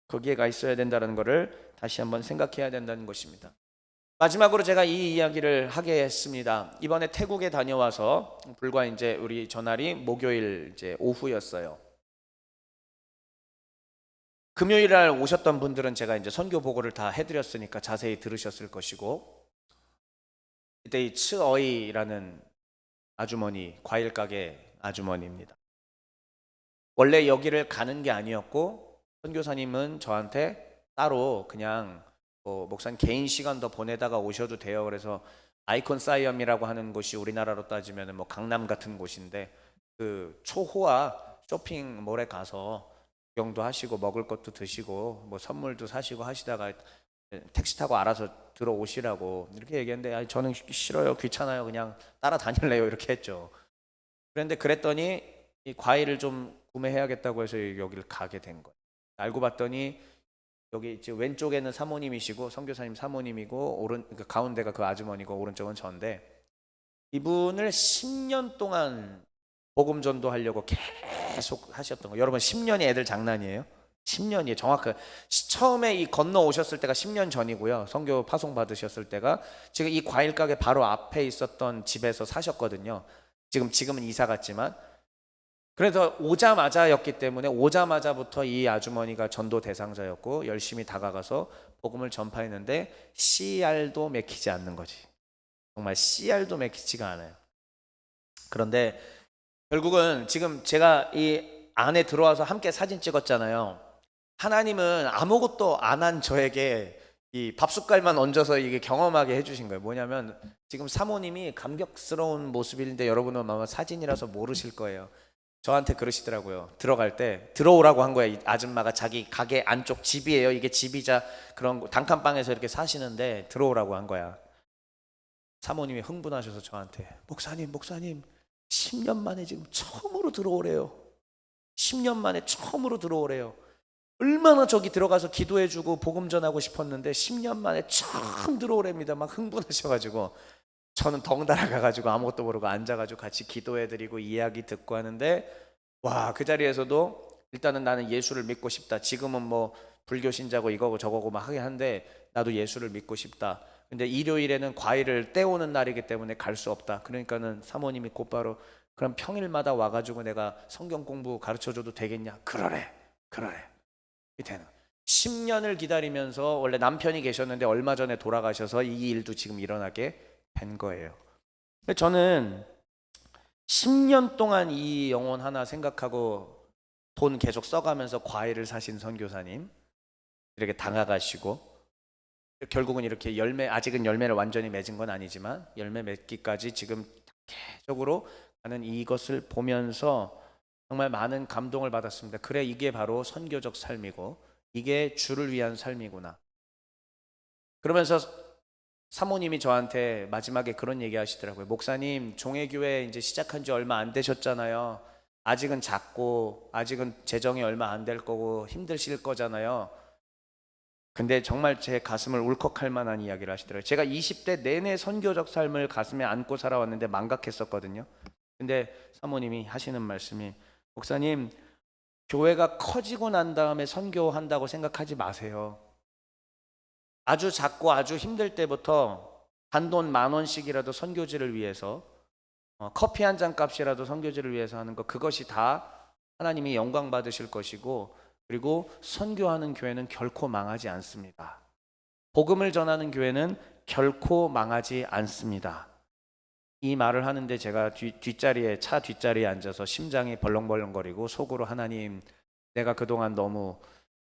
거기에 가 있어야 된다는 것을 다시 한번 생각해야 된다는 것입니다. 마지막으로 제가 이 이야기를 하게 했습니다. 이번에 태국에 다녀와서 불과 이제 우리 전날이 목요일 이제 오후였어요. 금요일 날 오셨던 분들은 제가 이제 선교 보고를 다 해드렸으니까 자세히 들으셨을 것이고, 그때 이 츠어이라는 아주머니, 과일 가게 아주머니입니다. 원래 여기를 가는 게 아니었고, 선교사님은 저한테 따로 그냥 목사님 개인 시간 더 보내다가 오셔도 돼요. 그래서 아이콘 사이엄이라고 하는 곳이 우리나라로 따지면 뭐 강남 같은 곳인데, 그 초호화 쇼핑몰에 가서 구경도 하시고 먹을 것도 드시고 뭐 선물도 사시고 하시다가 택시 타고 알아서 들어오시라고 이렇게 얘기했는데, 저는 싫어요, 귀찮아요, 그냥 따라다닐래요 이렇게 했죠. 그런데 그랬더니 이 과일을 좀 구매해야겠다고 해서 여기를 가게 된 거예요. 알고 봤더니 여기 이제 왼쪽에는 사모님이시고, 선교사님 사모님이고, 그러니까 가운데가 그 아주머니고 오른쪽은 전데, 이분을 10년 동안 복음 전도하려고 계속 하셨던 거예요. 여러분 10년이 애들 장난이에요? 10년이에요. 정확하게 처음에 이 건너 오셨을 때가 10년 전이고요. 선교 파송 받으셨을 때가 지금 이 과일 가게 바로 앞에 있었던 집에서 사셨거든요. 지금은 이사 갔지만, 그래서 오자마자였기 때문에 오자마자부터 이 아주머니가 전도 대상자였고 열심히 다가가서 복음을 전파했는데 CR도 맥히지 않는 거지. 정말 CR도 맥히지가 않아요. 그런데 결국은 지금 제가 이 안에 들어와서 함께 사진 찍었잖아요. 하나님은 아무것도 안 한 저에게 이 밥숟갈만 얹어서 이게 경험하게 해주신 거예요. 뭐냐면 지금 사모님이 감격스러운 모습인데 여러분은 아마 사진이라서 모르실 거예요. 저한테 그러시더라고요. 들어갈 때 들어오라고 한 거야. 이 아줌마가 자기 가게 안쪽 집이에요. 이게 집이자 그런 단칸방에서 이렇게 사시는데 들어오라고 한 거야. 사모님이 흥분하셔서 저한테 목사님 10년 만에 지금 처음으로 들어오래요. 10년 만에 처음으로 들어오래요. 얼마나 저기 들어가서 기도해주고 복음 전하고 싶었는데 10년 만에 처음 들어오랍니다. 막 흥분하셔가지고 저는 덩달아 가가지고 아무것도 모르고 앉아가지고 같이 기도해드리고 이야기 듣고 하는데, 와, 그 자리에서도 일단은 나는 예수를 믿고 싶다. 지금은 뭐 불교 신자고 이거고 저거고 막 하긴 한데 나도 예수를 믿고 싶다. 근데 일요일에는 과일을 떼오는 날이기 때문에 갈 수 없다. 그러니까는 사모님이 곧바로 그럼 평일마다 와가지고 내가 성경 공부 가르쳐줘도 되겠냐? 그러래. 되는 10년을 기다리면서, 원래 남편이 계셨는데 얼마 전에 돌아가셔서 이 일도 지금 일어나게 된 거예요. 저는 10년 동안 이 영혼 하나 생각하고 돈 계속 써가면서 과일을 사신 선교사님 이렇게 당하가시고, 결국은 이렇게 아직은 열매를 완전히 맺은 건 아니지만 열매 맺기까지 지금 단계적으로 가는 이것을 보면서 정말 많은 감동을 받았습니다. 그래, 이게 바로 선교적 삶이고 이게 주를 위한 삶이구나. 그러면서 사모님이 저한테 마지막에 그런 얘기 하시더라고요. 목사님, 종회교회 이제 시작한 지 얼마 안 되셨잖아요. 아직은 작고 아직은 재정이 얼마 안 될 거고 힘드실 거잖아요. 근데 정말 제 가슴을 울컥할 만한 이야기를 하시더라고요. 제가 20대 내내 선교적 삶을 가슴에 안고 살아왔는데 망각했었거든요. 근데 사모님이 하시는 말씀이, 목사님, 교회가 커지고 난 다음에 선교한다고 생각하지 마세요. 아주 작고 아주 힘들 때부터 단돈 10,000원씩이라도 선교지를 위해서, 커피 한 잔 값이라도 선교지를 위해서 하는 것, 그것이 다 하나님이 영광 받으실 것이고, 그리고 선교하는 교회는 결코 망하지 않습니다. 복음을 전하는 교회는 결코 망하지 않습니다. 이 말을 하는데 제가 차 뒷자리에 앉아서 심장이 벌렁벌렁거리고 속으로, 하나님, 내가 그동안 너무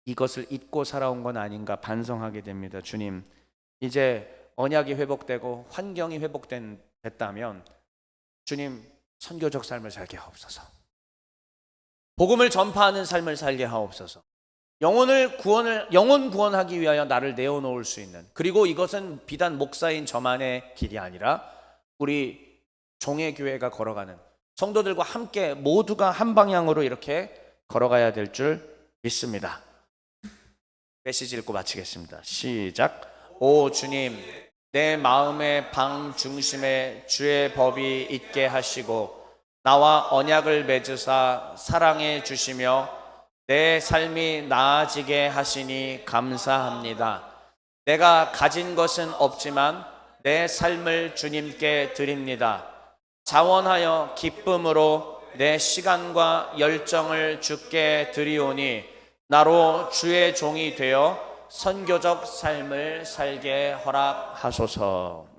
이것을 잊고 살아온 건 아닌가 반성하게 됩니다. 주님, 이제 언약이 회복되고 환경이 됐다면 주님 선교적 삶을 살게 하옵소서. 복음을 전파하는 삶을 살게 하옵소서. 영혼 구원하기 위하여 나를 내어놓을 수 있는, 그리고 이것은 비단 목사인 저만의 길이 아니라 우리 종의 교회가 걸어가는 성도들과 함께 모두가 한 방향으로 이렇게 걸어가야 될 줄 믿습니다. 메시지 읽고 마치겠습니다. 시작. 오 주님, 내 마음의 방 중심에 주의 법이 있게 하시고 나와 언약을 맺으사 사랑해 주시며 내 삶이 나아지게 하시니 감사합니다. 내가 가진 것은 없지만 내 삶을 주님께 드립니다. 자원하여 기쁨으로 내 시간과 열정을 주께 드리오니 나로 주의 종이 되어 선교적 삶을 살게 허락하소서.